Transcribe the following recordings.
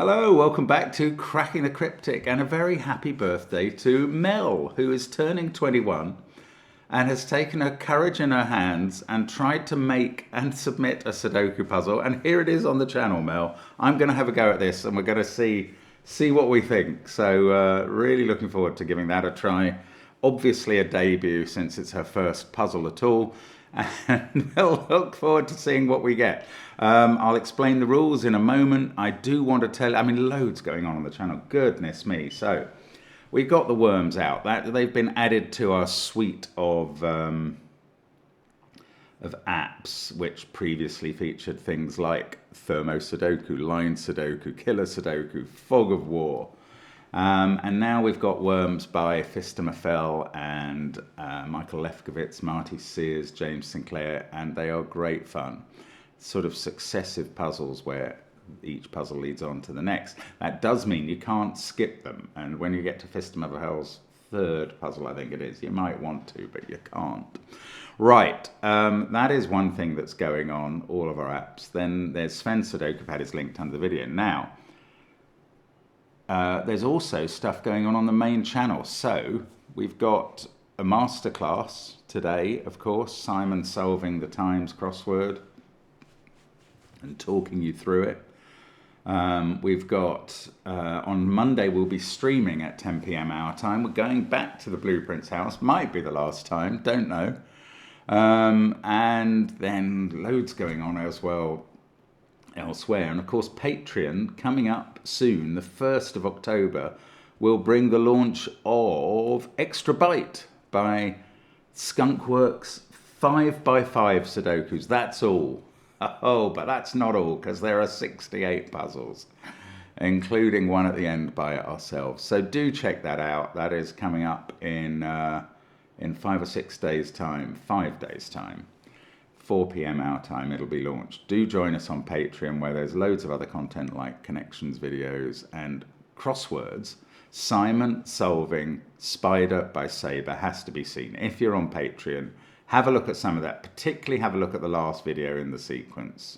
Hello, welcome back to Cracking the Cryptic, and a very happy birthday to Mel, who is turning 21 and has taken her courage in her hands and tried to make and submit a Sudoku puzzle. And here it is on the channel, Mel. I'm going to have a go at this and we're going to see what we think. So really looking forward to giving that a try. Obviously a debut since it's her first puzzle at all. And we'll look forward to seeing what we get. I'll explain the rules in a moment. I do want to tell, loads going on the channel, goodness me. So we've got the worms out. They've been added to our suite of apps, which previously featured things like Thermo Sudoku, Line Sudoku, Killer Sudoku, Fog of War. And now we've got worms by Phistomefel and Michael Lefkowitz, Marty, Sears, James Sinclair, and they are great fun. Sort of successive puzzles where each puzzle leads on to the next. That does mean you can't skip them, and when you get to Phistomefel's third puzzle, I think it is, you might want to, but you can't. Right, that is one thing that's going on, all of our apps. Then there's SVEN'S SUDOKU PAD is linked under the video. Now, there's also stuff going on the main channel. So we've got a masterclass today, of course, Simon solving the Times crossword and talking you through it. We've got, on Monday, we'll be streaming at 10 p.m. our time. We're going back to the Blueprints house. Might be the last time, don't know. And then loads going on as well elsewhere. And of course, Patreon coming up soon, the 1st of October, will bring the launch of Extra Byte by Skunkworks 5x5 Sudokus. That's all. Oh, but that's not all, because there are 68 puzzles, including one at the end by ourselves. So do check that out. That is coming up in 5 or 6 days' time, 5 days' time. 4 p.m. our time, it'll be launched. Do join us on Patreon, where there's loads of other content like connections videos and crosswords. Simon solving Spider by Sabre has to be seen. If you're on Patreon, have a look at some of that. Particularly have a look at the last video in the sequence.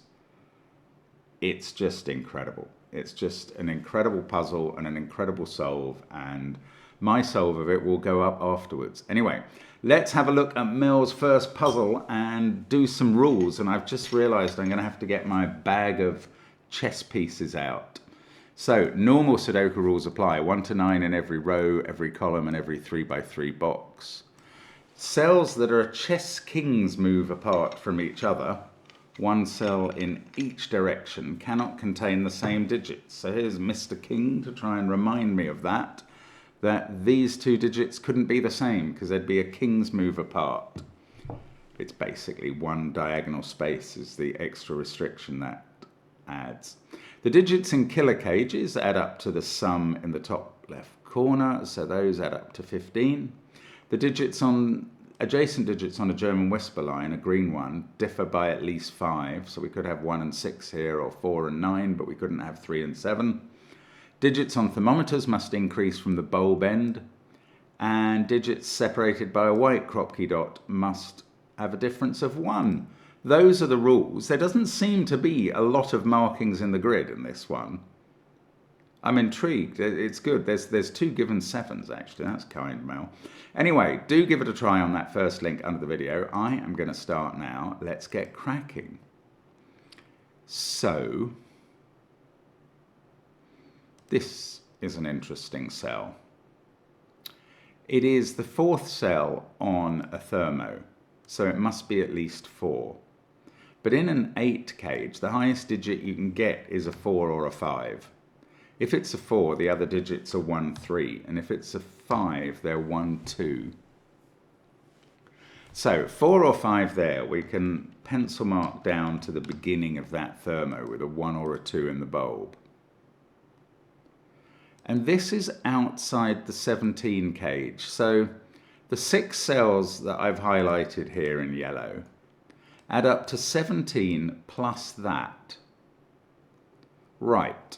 It's just incredible. It's just an incredible puzzle and an incredible solve, and my solve of it will go up afterwards. Anyway, let's have a look at Mel's first puzzle and do some rules. And I've just realized I'm going to have to get my bag of chess pieces out. So normal Sudoku rules apply. 1 to 9 in every row, every column, and every 3x3 box. Cells that are a chess king's move apart from each other, one cell in each direction, cannot contain the same digits. So here's Mr. King to try and remind me of that these two digits couldn't be the same because they'd be a king's move apart. It's basically one diagonal space is the extra restriction that adds. The digits in killer cages add up to the sum in the top left corner, so those add up to 15. The digits adjacent digits on a German whisper line, a green one, differ by at least 5, so we could have 1 and 6 here, or 4 and 9, but we couldn't have 3 and 7. Digits on thermometers must increase from the bulb end, and digits separated by a white kropki dot must have a difference of 1. Those are the rules. There doesn't seem to be a lot of markings in the grid in this one. I'm intrigued. It's good. There's 2 given 7s, actually. That's kind, Mel. Anyway, do give it a try on that first link under the video. I am going to start now. Let's get cracking. So this is an interesting cell. It is the 4th cell on a thermo, so it must be at least 4. But in an 8 cage, the highest digit you can get is a 4 or a 5. If it's a 4, the other digits are 1, 3, and if it's a 5, they're 1, 2. So 4 or 5 there, we can pencil mark down to the beginning of that thermo with a 1 or a 2 in the bulb. And this is outside the 17 cage. So the 6 cells that I've highlighted here in yellow add up to 17 plus that. Right.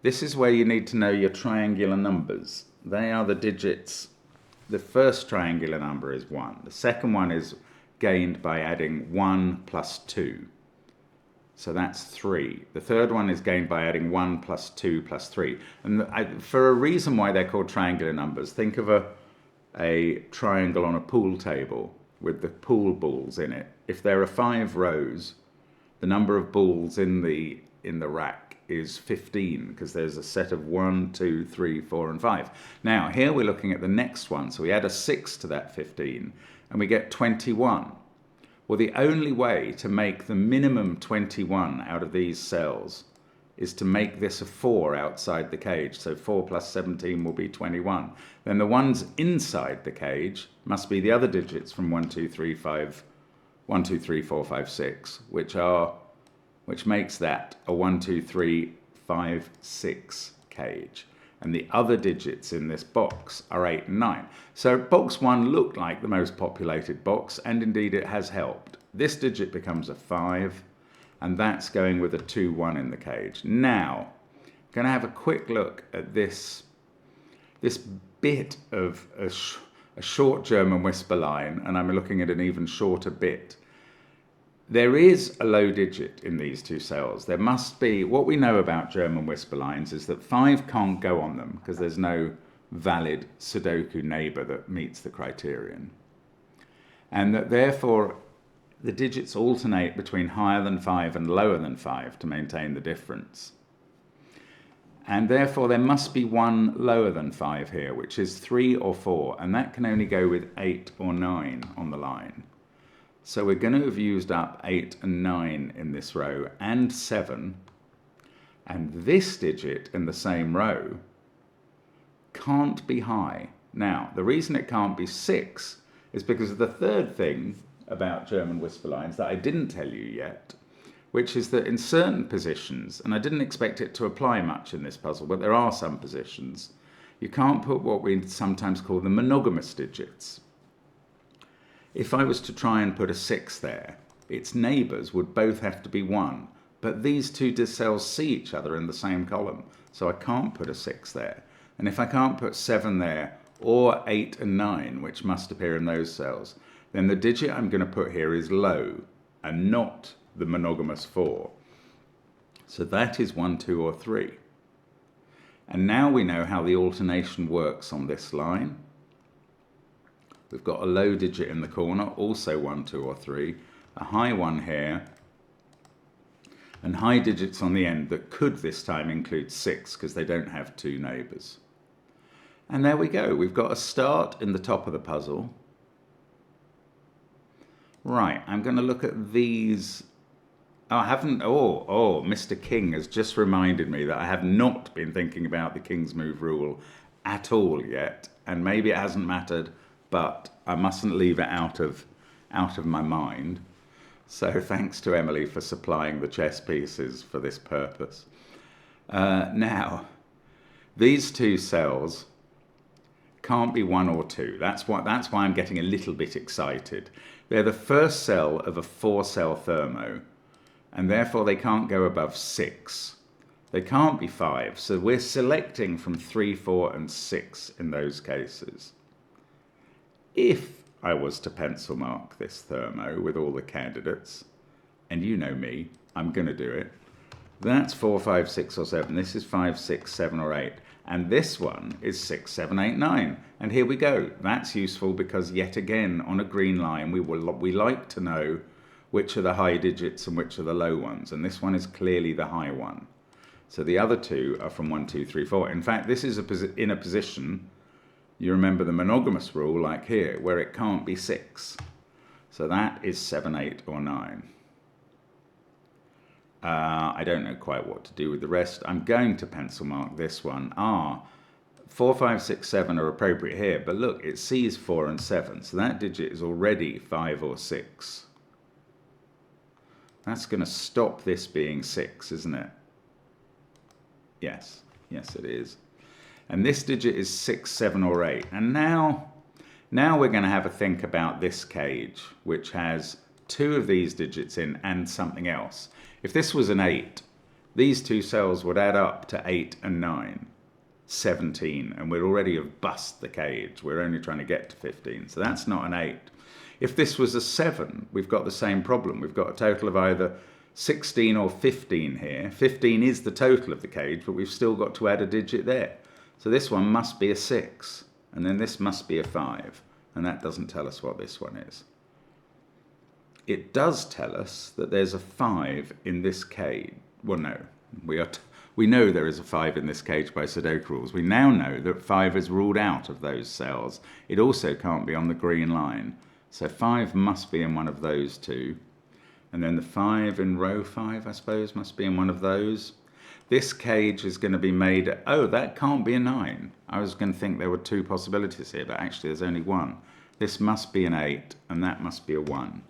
This is where you need to know your triangular numbers. They are the digits. The first triangular number is 1. The second one is gained by adding 1 plus 2. So that's 3. The third one is gained by adding 1 plus 2 plus 3. And for a reason why they're called triangular numbers, think of a triangle on a pool table with the pool balls in it. If there are 5 rows, the number of balls in the rack is 15, because there's a set of 1, 2, 3, 4, and 5. Now, here we're looking at the next one, so we add a 6 to that 15, and we get 21. Well, the only way to make the minimum 21 out of these cells is to make this a 4 outside the cage. So 4 plus 17 will be 21. Then the ones inside the cage must be the other digits from 1, 2, 3, 5, 1, 2, 3, 4, 5, 6, which makes that a 1, 2, 3, 5, 6 cage. And the other digits in this box are 8 and 9. So box 1 looked like the most populated box, and indeed it has helped. This digit becomes a 5, and that's going with a 2, 1 in the cage. Now, I'm going to have a quick look at this bit of a short German whisper line, and I'm looking at an even shorter bit. There is a low digit in these two cells. There must be, what we know about German whisper lines is that 5 can't go on them because there's no valid Sudoku neighbor that meets the criterion. And that therefore the digits alternate between higher than 5 and lower than 5 to maintain the difference. And therefore there must be one lower than 5 here, which is 3 or 4, and that can only go with 8 or 9 on the line. So we're going to have used up 8 and 9 in this row, and 7. And this digit in the same row can't be high. Now, the reason it can't be 6 is because of the third thing about German whisper lines that I didn't tell you yet, which is that in certain positions, and I didn't expect it to apply much in this puzzle, but there are some positions, you can't put what we sometimes call the monogamous digits. If I was to try and put a 6 there, its neighbours would both have to be 1, but these two cells see each other in the same column, so I can't put a 6 there. And if I can't put 7 there, or 8 and 9, which must appear in those cells, then the digit I'm going to put here is low, and not the monogamous 4. So that is 1, 2, or 3. And now we know how the alternation works on this line. We've got a low digit in the corner, also 1, 2, or 3, a high one here, and high digits on the end that could this time include 6 because they don't have 2 neighbours. And there we go, we've got a start in the top of the puzzle. Right, I'm going to look at these. Mr. King has just reminded me that I have not been thinking about the King's Move rule at all yet, and maybe it hasn't mattered, but I mustn't leave it out of my mind. So thanks to Emily for supplying the chess pieces for this purpose. Now, these two cells can't be 1 or 2. That's why I'm getting a little bit excited. They're the first cell of a 4-cell thermo, and therefore they can't go above 6. They can't be 5, so we're selecting from 3, 4, and 6 in those cases. If I was to pencil mark this thermo with all the candidates, and you know me, I'm going to do it, that's 4, 5, 6, or 7. This is 5, 6, 7, or 8. And this one is 6, 7, 8, 9. And here we go. That's useful because yet again, on a green line, we like to know which are the high digits and which are the low ones. And this one is clearly the high one. So the other two are from 1, 2, 3, 4. In fact, this is in a position, you remember the monogamous rule, like here, where it can't be 6. So that is 7, 8, or 9. I don't know quite what to do with the rest. I'm going to pencil mark this one. 4, 5, 6, 7 are appropriate here, but look, it sees 4 and 7, so that digit is already 5 or 6. That's going to stop this being 6, isn't it? Yes, it is. And this digit is 6, 7, or 8. And now we're going to have a think about this cage, which has 2 of these digits in and something else. If this was an 8, these two cells would add up to 8 and 9, 17, and we'd already have bust the cage. We're only trying to get to 15, so that's not an 8. If this was a 7, we've got the same problem. We've got a total of either 16 or 15 here. 15 is the total of the cage, but we've still got to add a digit there. So this one must be a 6, and then this must be a 5, and that doesn't tell us what this one is. It does tell us that there's a 5 in this cage. Well, no, we know there is a 5 in this cage by Sudoku rules. We now know that 5 is ruled out of those cells. It also can't be on the green line. So 5 must be in one of those two. And then the 5 in row 5, I suppose, must be in one of those. This cage is going to be made... Oh, that can't be a 9. I was going to think there were 2 possibilities here, but actually there's only 1. This must be an 8, and that must be a 1.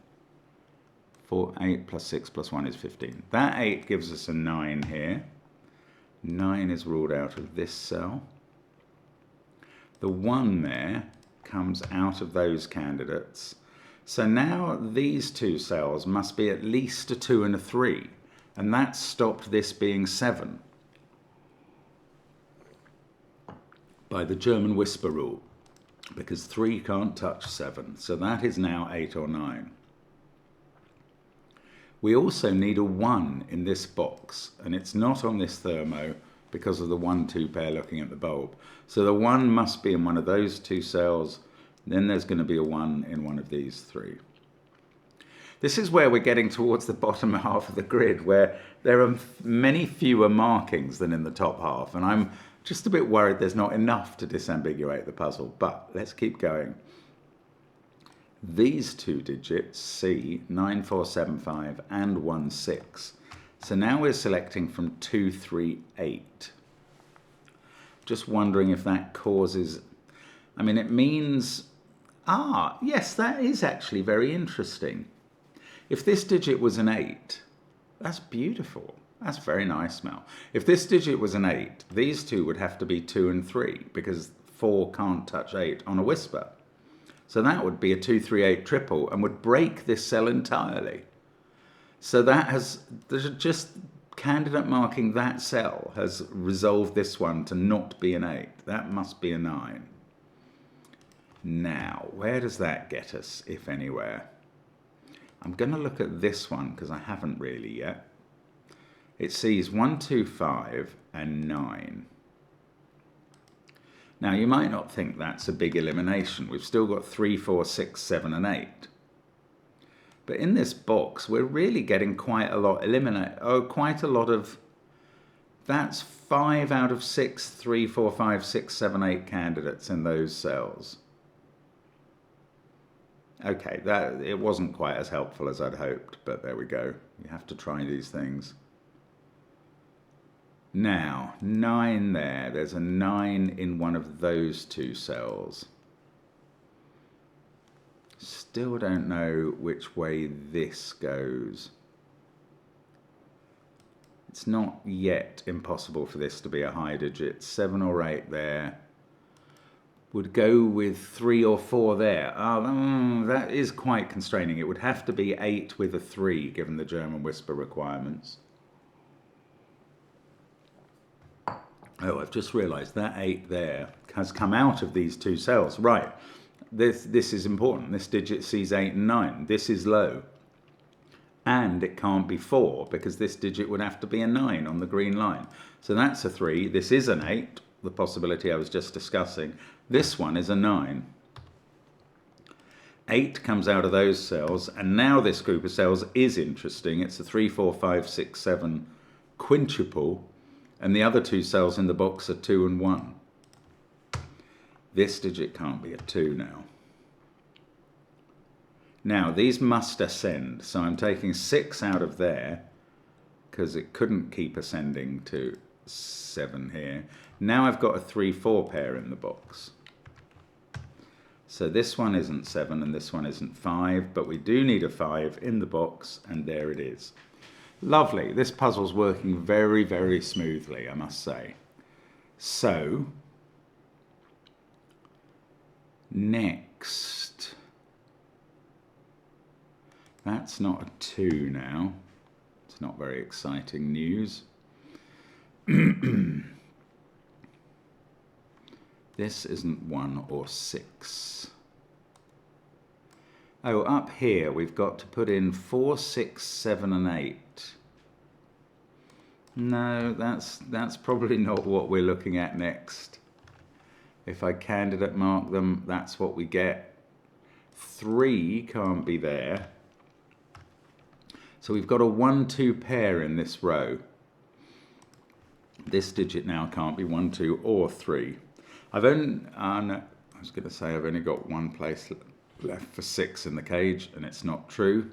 4, 8 plus 6 plus 1 is 15. That 8 gives us a 9 here. 9 is ruled out of this cell. The 1 there comes out of those candidates. So now these 2 cells must be at least a 2 and a 3. And that stopped this being 7 by the German whisper rule, because 3 can't touch 7. So that is now 8 or 9. We also need a 1 in this box, and it's not on this thermo because of the 1-2 pair looking at the bulb. So the 1 must be in one of those 2 cells, then there's going to be a 1 in one of these 3. This is where we're getting towards the bottom half of the grid, where there are many fewer markings than in the top half, and I'm just a bit worried there's not enough to disambiguate the puzzle, but let's keep going. These 2 digits, C, 9475 and 16. So now we're selecting from 238. Just wondering if that causes... I mean, it means... yes, that is actually very interesting. If this digit was an 8, that's beautiful. That's very nice, Mel. If this digit was an 8, these 2 would have to be 2 and 3, because 4 can't touch 8 on a whisper. So that would be a 238 triple and would break this cell entirely. So that has, just candidate marking that cell has resolved this one to not be an 8. That must be a 9. Now, where does that get us, if anywhere? I'm going to look at this one because I haven't really yet. It sees 1, 2, 5 and 9. Now, you might not think that's a big elimination. We've still got 3, 4, 6, 7 and 8. But in this box, we're really getting quite a lot quite a lot of... That's 5 out of 6, 3, 4, 5, 6, 7, 8 candidates in those cells. Okay, it wasn't quite as helpful as I'd hoped, but there we go. You have to try these things. Now, 9 there. There's a 9 in one of those 2 cells. Still don't know which way this goes. It's not yet impossible for this to be a high digit. 7 or 8 there. Would go with 3 or 4 there. That is quite constraining. It would have to be 8 with a 3, given the German whisper requirements. Oh, I've just realised that 8 there has come out of these 2 cells. Right, this is important. This digit sees 8 and 9. This is low. And it can't be 4, because this digit would have to be a 9 on the green line. So that's a 3. This is an 8, the possibility I was just discussing. This one is a 9. 8 comes out of those cells, and now this group of cells is interesting. It's a 3, 4, 5, 6, 7 quintuple, and the other 2 cells in the box are 2 and 1. This digit can't be a 2 now. Now, these must ascend, so I'm taking 6 out of there, because it couldn't keep ascending to 7 here. Now I've got a 3, 4 pair in the box. So this one isn't 7 and this one isn't 5, but we do need a 5 in the box, and there it is. Lovely. This puzzle's working very, very smoothly, I must say. So, next. That's not a 2 now. It's not very exciting news. This isn't 1 or 6. Oh, up here we've got to put in 4, 6, 7 and 8. No, that's probably not what we're looking at next. If I candidate mark them, that's what we get. 3 can't be there. So we've got a 1-2 pair in this row. This digit now can't be 1, 2, or 3. I've only, no, I was going to say I've only got one place left for 6 in the cage, and it's not true.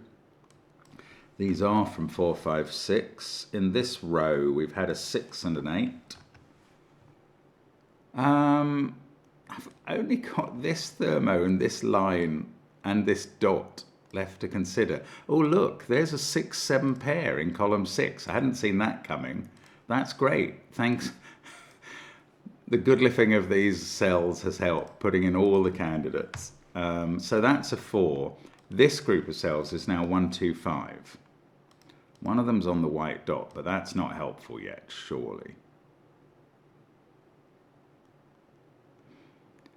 These are from 4, 5, 6. In this row, we've had a 6 and an 8. I've only got this thermo and this line and this dot left to consider. Oh, look, there's a 6, 7 pair in column 6. I hadn't seen that coming. That's great. Thanks. The good lifting of these cells has helped putting in all the candidates. So that's a 4. This group of cells is now 1, 2, 5. One of them's on the white dot, but that's not helpful yet, surely.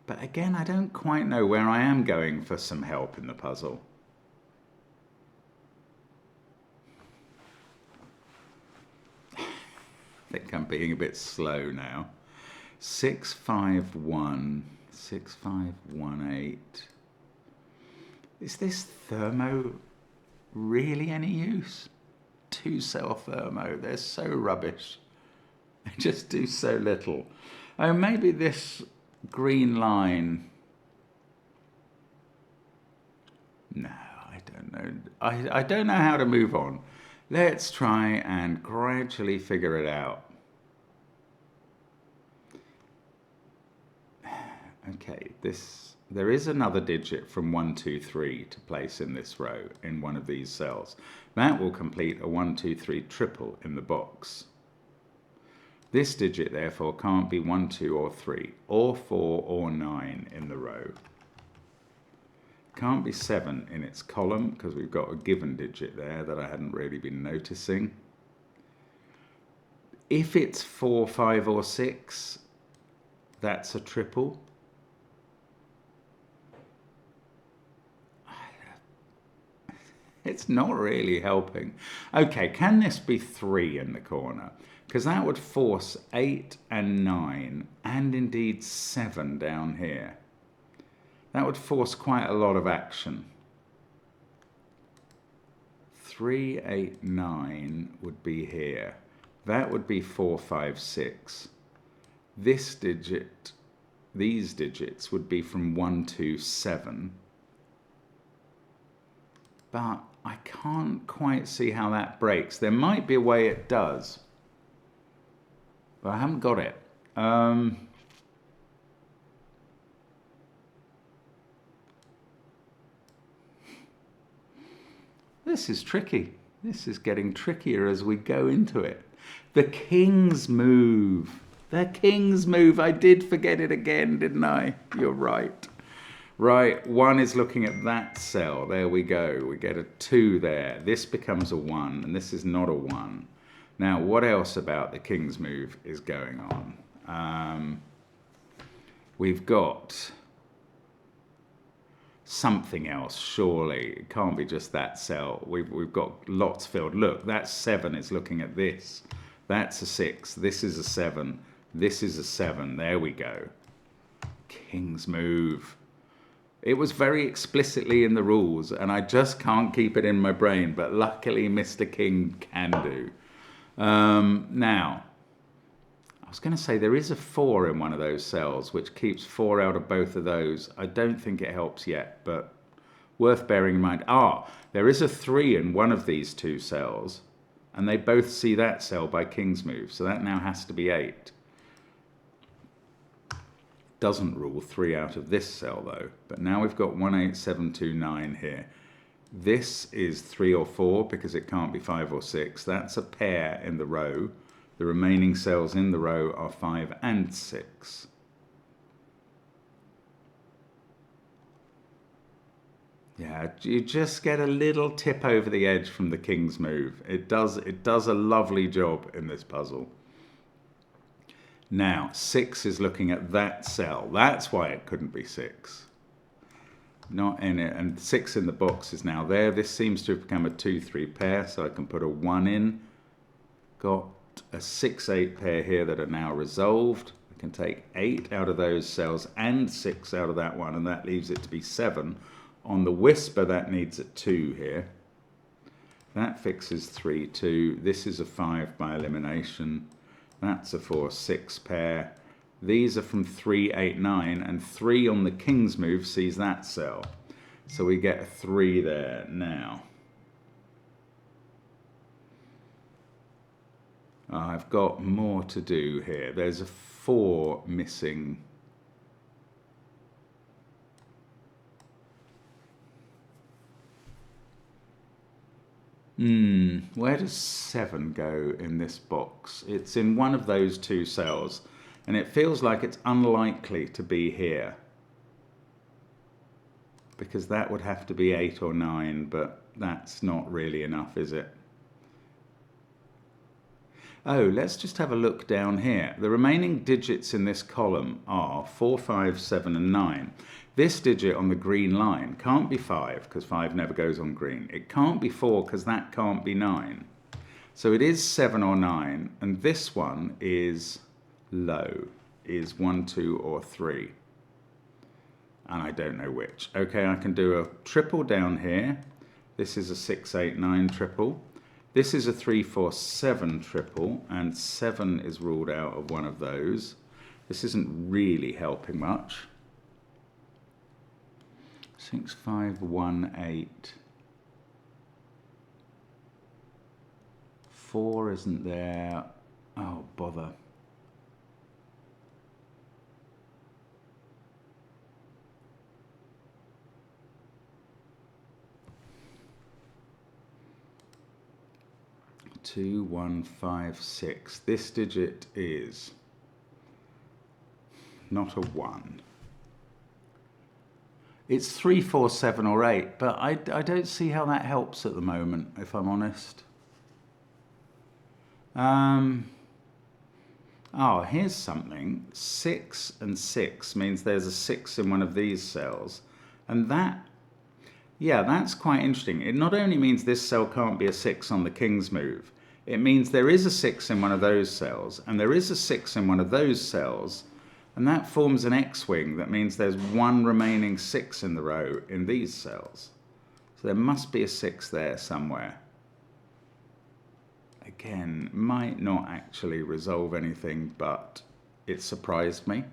But again, I don't quite know where I am going for some help in the puzzle. I think I'm being a bit slow now. 6, 5, 1. 6, 5, 1, 8. Is this thermo really any use? 2-cell thermo, they're so rubbish. They just do so little. Oh, maybe this green line. No, I don't know. I don't know how to move on. Let's try and gradually figure it out. Okay, there is another digit from 1, 2, 3 to place in this row in one of these cells. That will complete a 1, 2, 3 triple in the box. This digit, therefore, can't be 1, 2, or 3, or 4, or 9 in the row. Can't be 7 in its column, because we've got a given digit there that I hadn't really been noticing. If it's 4, 5, or 6, that's a triple. It's not really helping. Okay, can this be 3 in the corner? Because that would force 8 and 9, and indeed 7 down here. That would force quite a lot of action. 3, 8, 9 would be here. That would be 4, 5, 6. This digit, these digits would be from 1, 2, 7. But I can't quite see how that breaks. There might be a way it does, but I haven't got it. This is tricky. This is getting trickier as we go into it. The king's move. The king's move. I did forget it again, didn't I? You're right. Right, 1 is looking at that cell. There we go. We get a 2 there. This becomes a 1, and this is not a 1. Now, what else about the king's move is going on? We've got something else, surely. It can't be just that cell. We've got lots filled. Look, that 7 is looking at this. That's a 6. This is a 7. This is a 7. There we go. King's move. It was very explicitly in the rules, and I just can't keep it in my brain, but luckily Mr. King can do. Now, I was going to say there is a 4 in one of those cells, which keeps 4 out of both of those. I don't think it helps yet, but worth bearing in mind. There is a 3 in one of these 2 cells, and they both see that cell by King's move, so that now has to be 8. Doesn't rule 3 out of this cell though, but now we've got 1, 8, 7, 2, 9 here. This is 3 or 4 because it can't be 5 or 6. That's a pair in the row. The remaining cells in the row are 5 and 6. Yeah, you just get a little tip over the edge from the king's move. It does a lovely job in this puzzle. Now, 6 is looking at that cell. That's why it couldn't be 6. Not in it. And 6 in the box is now there. This seems to have become a 2, 3 pair, so I can put a 1 in. Got got a 6-8 pair here that are now resolved. I can take 8 out of those cells and 6 out of that one, and that leaves it to be 7. On the Whisper, that needs a 2 here. That fixes 3, 2. This is a 5 by elimination. That's a 4, 6 pair. These are from 3, 8, 9, and 3 on the King's move sees that cell. So we get a 3 there now. I've got more to do here. There's a 4 missing. Where does 7 go in this box? It's in one of those 2 cells, and it feels like it's unlikely to be here, because that would have to be 8 or 9, but that's not really enough, is it? Oh, let's just have a look down here. The remaining digits in this column are 4, 5, 7, and 9. This digit on the green line can't be 5, because 5 never goes on green. It can't be 4, because that can't be 9. So it is 7 or 9, and this one is low, is 1, 2, or 3. And I don't know which. Okay, I can do a triple down here. This is a 6, 8, 9 triple. This is a 3, 4, 7 triple, and 7 is ruled out of one of those. This isn't really helping much. 6, 5, 1, 8. 4 isn't there. Oh, bother. Two, 1, 5, 6. This digit is not a 1. It's 3, 4, 7, or 8, but I don't see how that helps at the moment, if I'm honest. Oh, here's something. 6 and 6 means there's a 6 in one of these cells. And that, yeah, that's quite interesting. It not only means this cell can't be a 6 on the King's move, it means there is a 6 in one of those cells, and there is a 6 in one of those cells, and that forms an X-wing. That means there's one remaining 6 in the row in these cells. So there must be a 6 there somewhere. Again, might not actually resolve anything, but it surprised me.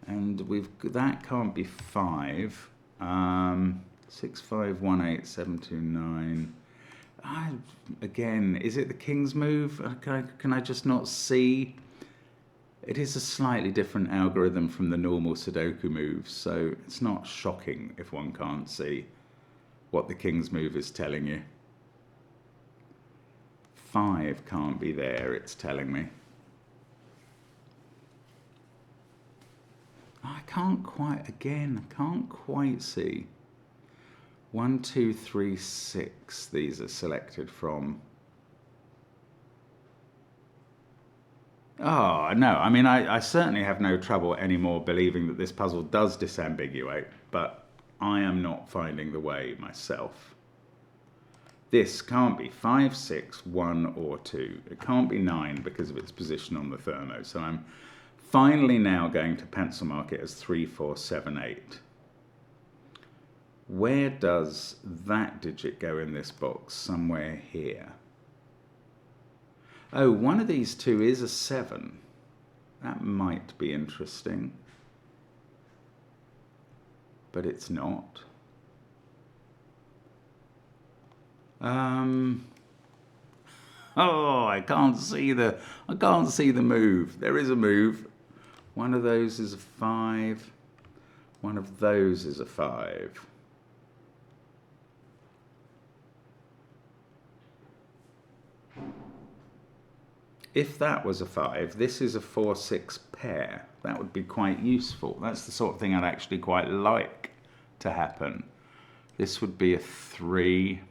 And that can't be 5. 6, 5, 1, 8, 7, 2, 9. Again, is it the King's move? Can I just not see? It is a slightly different algorithm from the normal Sudoku moves, so it's not shocking if one can't see what the King's move is telling you. 5 can't be there, it's telling me. I can't quite see. 1, 2, 3, 6, these are selected from. Oh, no, I mean, I certainly have no trouble anymore believing that this puzzle does disambiguate, but I am not finding the way myself. This can't be 5, 6, 1, or 2. It can't be 9 because of its position on the thermo, so I'm finally now going to pencil mark it as 3, 4, 7, 8. Where does that digit go in this box? Somewhere here. Oh, one of these two is a 7. That might be interesting. But it's not. Oh, I can't see the move. There is a move. One of those is a 5. One of those is a 5. If that was a 5, this is a 4, 6 pair. That would be quite useful. That's the sort of thing I'd actually quite like to happen. This would be a 3.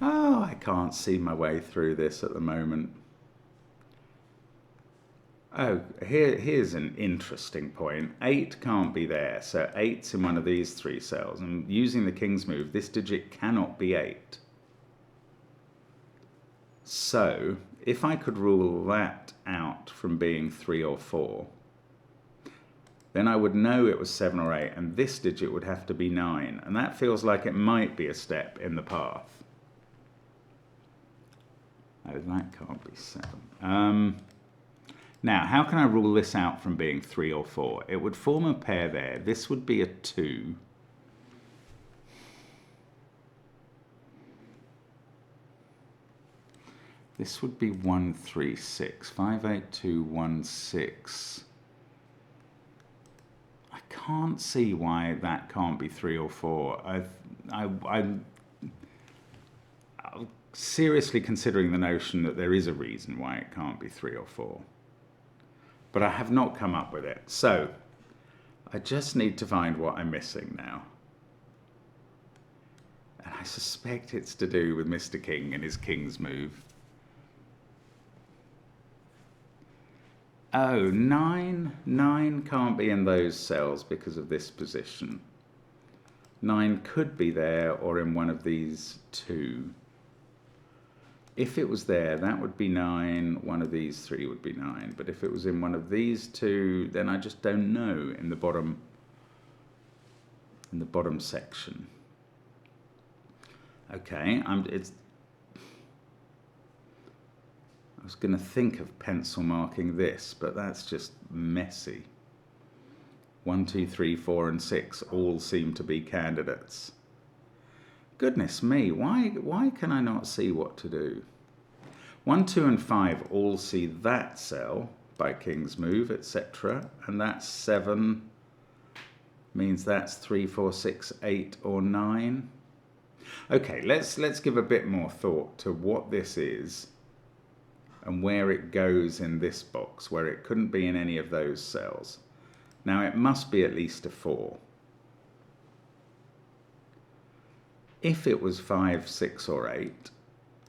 Oh, I can't see my way through this at the moment. Oh, here's an interesting point. 8 can't be there, so 8's in one of these 3 cells. And using the king's move, this digit cannot be 8. So, if I could rule that out from being 3 or 4, then I would know it was 7 or 8, and this digit would have to be 9. And that feels like it might be a step in the path. Oh, that can't be 7. Now, how can I rule this out from being 3 or 4? It would form a pair there. This would be a 2. This would be 1, 3, 6. 5, 8, 2, 1, 6. I can't see why that can't be 3 or 4. I'm seriously considering the notion that there is a reason why it can't be 3 or 4. But I have not come up with it. So, I just need to find what I'm missing now. And I suspect it's to do with Mr. King and his king's move. Oh, 9. 9 can't be in those cells because of this position. 9 could be there or in one of these 2. If it was there, that would be 9. One of these 3 would be 9. But if it was in one of these 2, then I just don't know in the bottom section. Okay, I was going to think of pencil marking this, but that's just messy. 1, 2, 3, 4, and 6 all seem to be candidates. Goodness me, why can I not see what to do? 1, 2, and 5 all see that cell by king's move, etc. And that's 7 means that's 3, 4, 6, 8, or 9. Okay, let's give a bit more thought to what this is and where it goes in this box, where it couldn't be in any of those cells. Now it must be at least a 4. If it was 5, 6, or 8,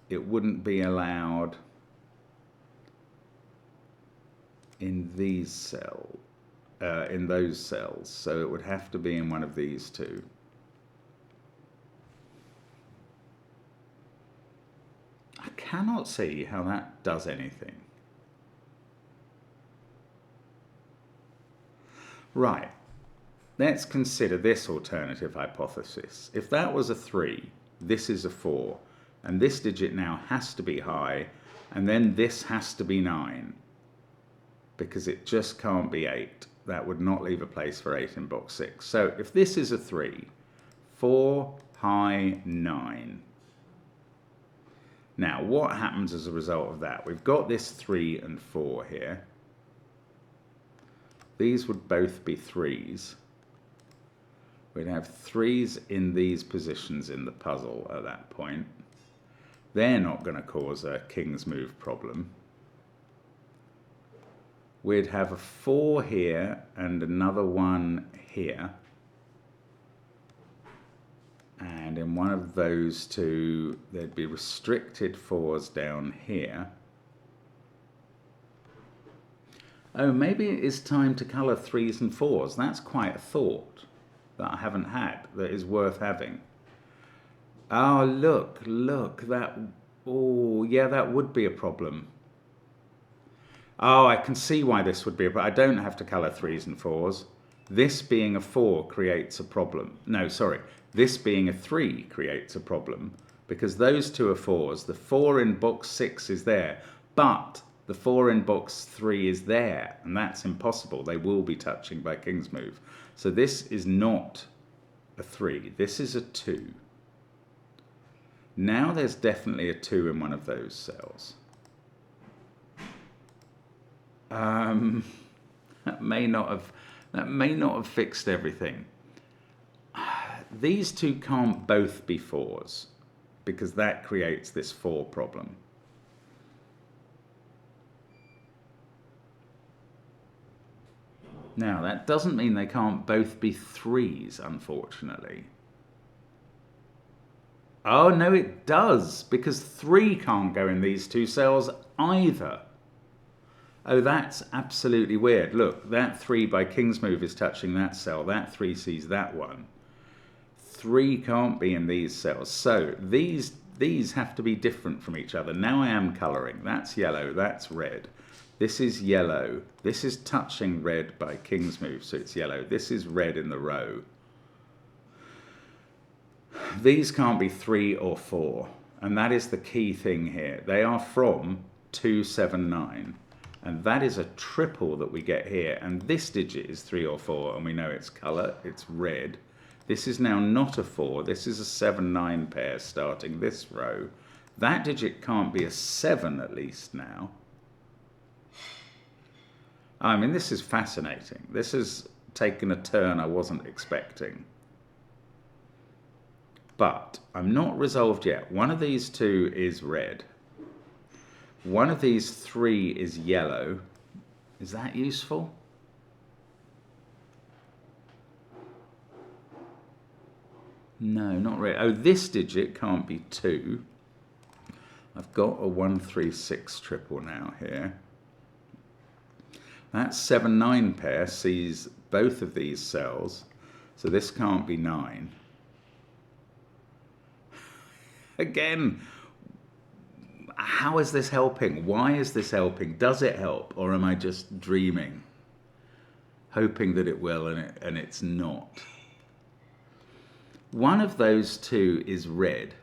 it wouldn't be allowed in these cells, in those cells. So it would have to be in one of these 2. I cannot see how that does anything. Right. Let's consider this alternative hypothesis. If that was a 3, this is a 4, and this digit now has to be high, and then this has to be 9, because it just can't be 8. That would not leave a place for 8 in box 6. So if this is a 3, 4, high, 9. Now, what happens as a result of that? We've got this 3 and 4 here. These would both be 3s. We'd have 3s in these positions in the puzzle at that point. They're not going to cause a king's move problem. We'd have a 4 here and another 1 here. And in one of those 2, there'd be restricted 4s down here. Oh, maybe it is time to colour 3s and 4s. That's quite a thought that I haven't had, that is worth having. Oh, look, that, oh, yeah, that would be a problem. Oh, I can see why this would be a problem. I don't have to colour 3s and 4s. This being a 4 creates a problem. No, sorry. This being a 3 creates a problem because those 2 are 4s. The 4 in box 6 is there, but the 4 in box 3 is there, and that's impossible. They will be touching by king's move. So this is not a 3. This is a 2. Now there's definitely a 2 in one of those cells. That may not have fixed everything. These 2 can't both be 4s because that creates this 4 problem. Now, that doesn't mean they can't both be 3s, unfortunately. Oh, no, it does, because 3 can't go in these 2 cells either. Oh, that's absolutely weird. Look, that 3 by King's move is touching that cell. That 3 sees that one. 3 can't be in these cells. So these have to be different from each other. Now I am colouring. That's yellow, that's red. This is yellow. This is touching red by King's move, so it's yellow. This is red in the row. These can't be 3 or 4. And that is the key thing here. They are from 2, 7, 9. And that is a triple that we get here. And this digit is 3 or 4, and we know its colour, it's red. This is now not a 4. This is a 7, 9 pair starting this row. That digit can't be a 7 at least now. I mean, this is fascinating. This has taken a turn I wasn't expecting. But I'm not resolved yet. One of these 2 is red. One of these 3 is yellow. Is that useful? No, not really. Oh, this digit can't be 2. I've got a 1, 3, 6 triple now here. That 7, 9 pair sees both of these cells, so this can't be 9. Again, how is this helping? Why is this helping? Does it help, or am I just dreaming, hoping that it will and it's not? One of those 2 is red.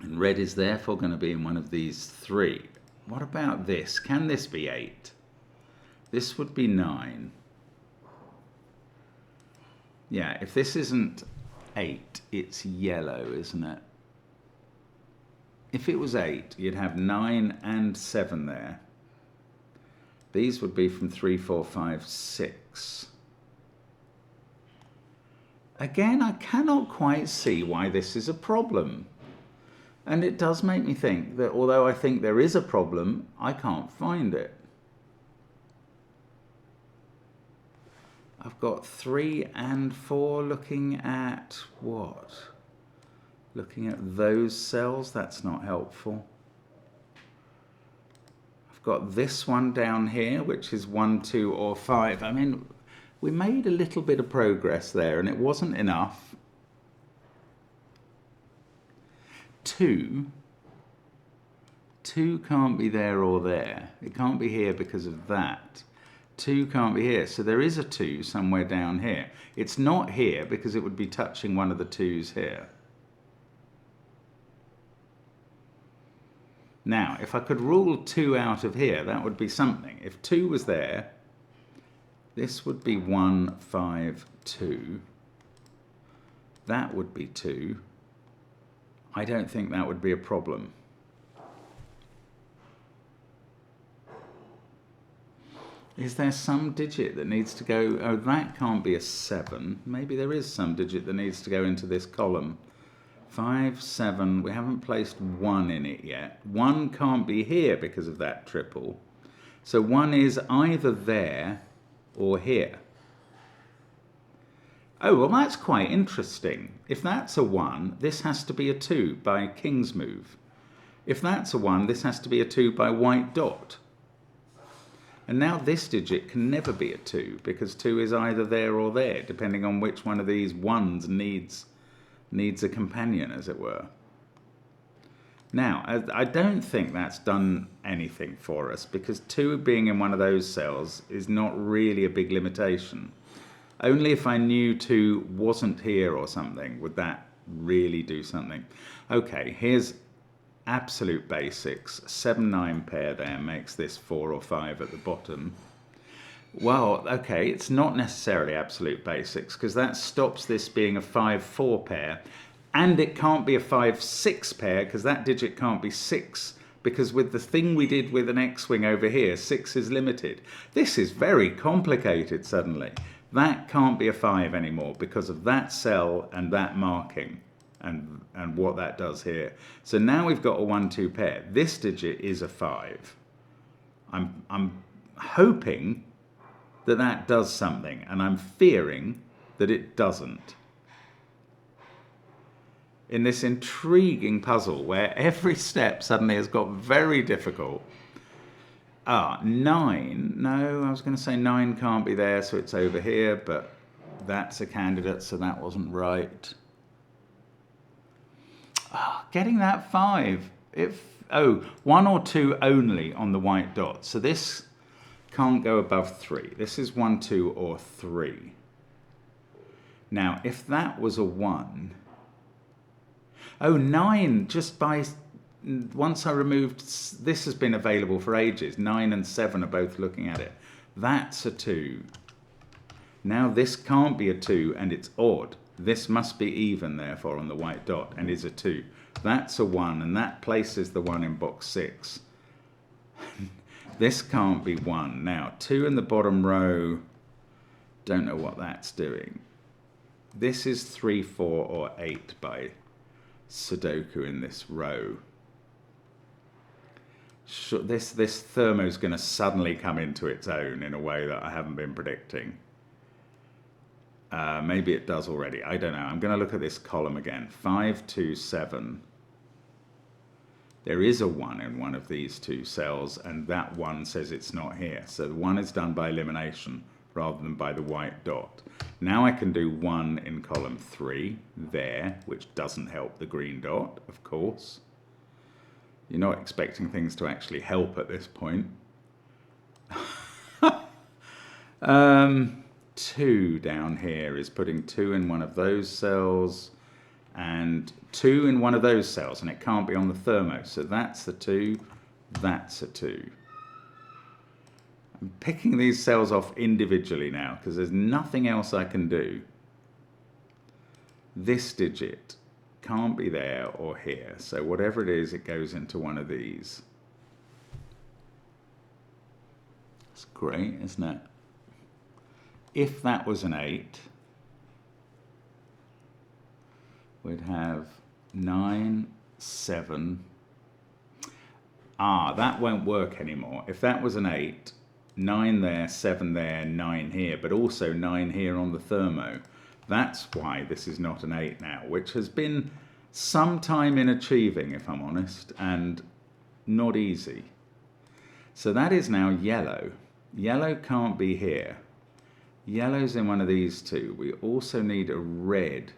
And red is therefore going to be in one of these 3. What about this? Can this be 8? This would be 9. Yeah, if this isn't 8, it's yellow, isn't it? If it was 8, you'd have 9 and 7 there. These would be from 3, 4, 5, 6. Again, I cannot quite see why this is a problem. And it does make me think that although I think there is a problem, I can't find it. I've got 3 and 4 looking at what? Looking at those cells, that's not helpful. I've got this one down here, which is 1, 2, or 5. I mean, we made a little bit of progress there, and it wasn't enough. 2 can't be there or there. It can't be here because of that. 2 can't be here. So there is a 2 somewhere down here. It's not here because it would be touching one of the 2s here. Now, if I could rule 2 out of here, that would be something. If 2 was there, this would be 1, 5, 2. That would be 2. I don't think that would be a problem. Is there some digit that needs to go? Oh, that can't be a 7. Maybe there is some digit that needs to go into this column. 5, 7, we haven't placed 1 in it yet. 1 can't be here because of that triple. So 1 is either there or here. Oh, well, that's quite interesting. If that's a 1, this has to be a 2 by King's move. If that's a 1, this has to be a 2 by white dot. And now this digit can never be a 2 because 2 is either there or there, depending on which one of these 1s needs a companion, as it were. Now, I don't think that's done anything for us because 2 being in one of those cells is not really a big limitation. Only if I knew 2 wasn't here or something would that really do something. Okay, here's absolute basics. 7, 9 pair there makes this 4 or 5 at the bottom. Well, okay, it's not necessarily absolute basics because that stops this being a 5, 4 pair. And it can't be a 5, 6 pair because that digit can't be 6 because with the thing we did with an X-wing over here, 6 is limited. This is very complicated suddenly. That can't be a 5 anymore because of that cell and that marking and what that does here. So now we've got a 1, 2 pair. This digit is a 5. I'm hoping that that does something, and I'm fearing that it doesn't. in this intriguing puzzle where every step suddenly has got very difficult. 9. No, I was going to say 9 can't be there, so it's over here, but that's a candidate, so that wasn't right. Getting that 5. 1 or 2 only on the white dot. So this can't go above 3. This is 1, 2, or 3. Now, if that was a 1... 9, just by... Once I removed... This has been available for ages. 9 and 7 are both looking at it. That's a 2. Now this can't be a 2, and it's odd. This must be even, therefore, on the white dot, and is a 2. That's a 1, and that places the 1 in box 6. This can't be 1. Now, 2 in the bottom row, don't know what that's doing. This is 3, 4, or 8 by Sudoku in this row. This thermo's going to suddenly come into its own in a way that I haven't been predicting. Maybe it does already. I don't know. I'm going to look at this column again. 5, 2, 7. There is a 1 in one of these 2 cells, and that 1 says it's not here. So the 1 is done by elimination rather than by the white dot. Now I can do 1 in column 3 there, which doesn't help the green dot, of course. You're not expecting things to actually help at this point. 2 down here is putting 2 in one of those cells and 2 in one of those cells, and it can't be on the thermo. So that's the 2, that's a 2. I'm picking these cells off individually now because there's nothing else I can do. This digit can't be there or here, so whatever it is, it goes into one of these. That's great, isn't it? If that was an 8, we'd have 9, 7. That won't work anymore. If that was an 8, 9 there, 7 there, 9 here, but also 9 here on the thermo. That's why this is not an 8 now, which has been some time in achieving, if I'm honest, and not easy. So that is now yellow. Yellow can't be here. Yellow's in one of these 2. We also need a red.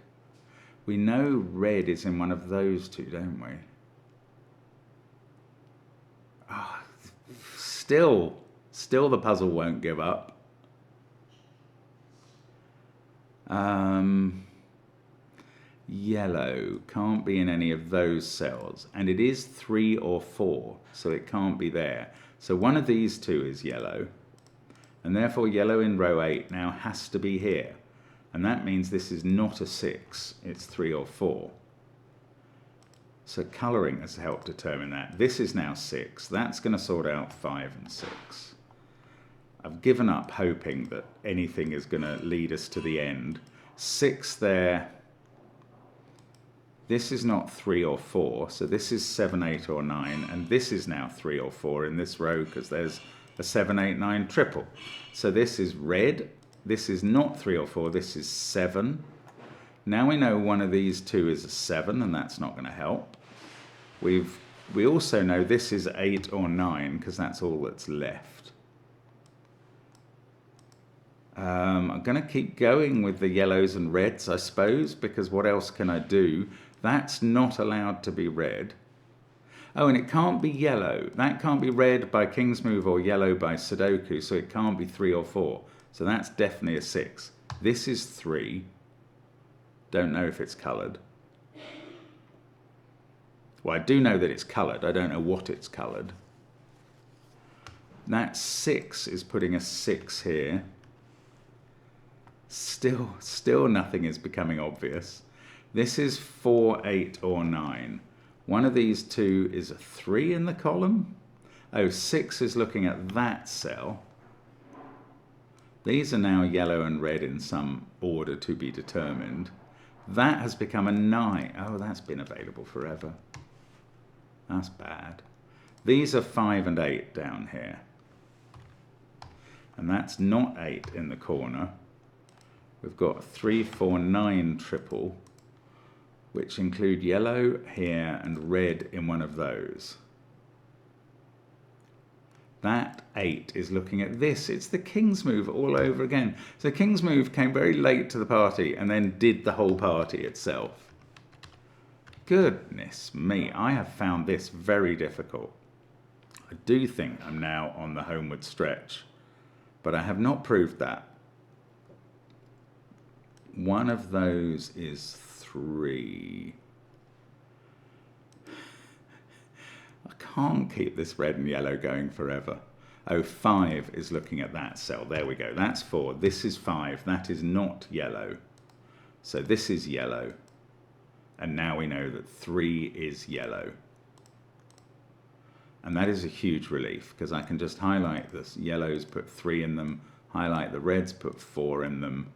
We know red is in one of those 2, don't we? Still the puzzle won't give up. Yellow can't be in any of those cells, and it is 3 or 4, so it can't be there. So one of these 2 is yellow, and therefore yellow in row 8 now has to be here, and that means this is not a 6, it's 3 or 4. So colouring has helped determine that. This is now 6, that's going to sort out 5 and 6. I've given up hoping that anything is going to lead us to the end. 6 there. This is not 3 or 4, so this is 7, 8, or 9, and this is now 3 or 4 in this row because there's a 7, 8, 9 triple. So this is red. This is not 3 or 4, this is 7. Now we know one of these 2 is a 7, and that's not going to help. We also know this is 8 or 9 because that's all that's left. I'm going to keep going with the yellows and reds, I suppose, because what else can I do? That's not allowed to be red. Oh, and it can't be yellow. That can't be red by King's Move or yellow by Sudoku, so it can't be 3 or 4. So that's definitely a 6. This is 3. Don't know if it's coloured. Well, I do know that it's coloured. I don't know what it's coloured. That 6 is putting a 6 here. Still nothing is becoming obvious. This is 4, 8, or 9. One of these 2 is a 3 in the column. Oh, 6 is looking at that cell. These are now yellow and red in some order to be determined. That has become a 9. Oh, that's been available forever. That's bad. These are 5 and 8 down here. And that's not 8 in the corner. We've got 3, 4, 9 triple. which include yellow here and red in one of those. That 8 is looking at this. It's the King's move all over again. So King's move came very late to the party and then did the whole party itself. Goodness me, I have found this very difficult. I do think I'm now on the homeward stretch, but I have not proved that. One of those is 3. I can't keep this red and yellow going forever. Oh, 5 is looking at that cell. There we go. That's 4. This is 5. That is not yellow. So this is yellow. And now we know that 3 is yellow. And that is a huge relief because I can just highlight the yellows, put 3 in them, highlight the reds, put 4 in them.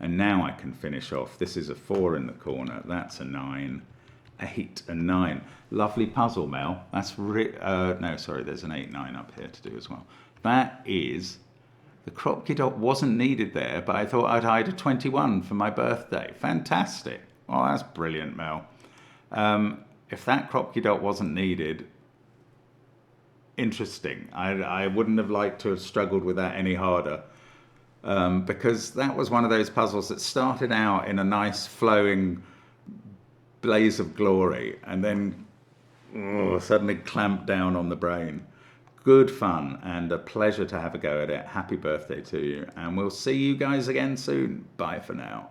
And now I can finish off. This is a 4 in the corner. That's a 9. 8 and 9. Lovely puzzle, Mel. That's no, sorry, there's an 8, 9 up here to do as well. That is, the kropki dot wasn't needed there, but I thought I'd hide a 21 for my birthday. Fantastic. Oh, that's brilliant, Mel. If that kropki dot wasn't needed, interesting. I wouldn't have liked to have struggled with that any harder. Because that was one of those puzzles that started out in a nice flowing blaze of glory and then suddenly clamped down on the brain. Good fun and a pleasure to have a go at it. Happy birthday to you, and we'll see you guys again soon. Bye for now.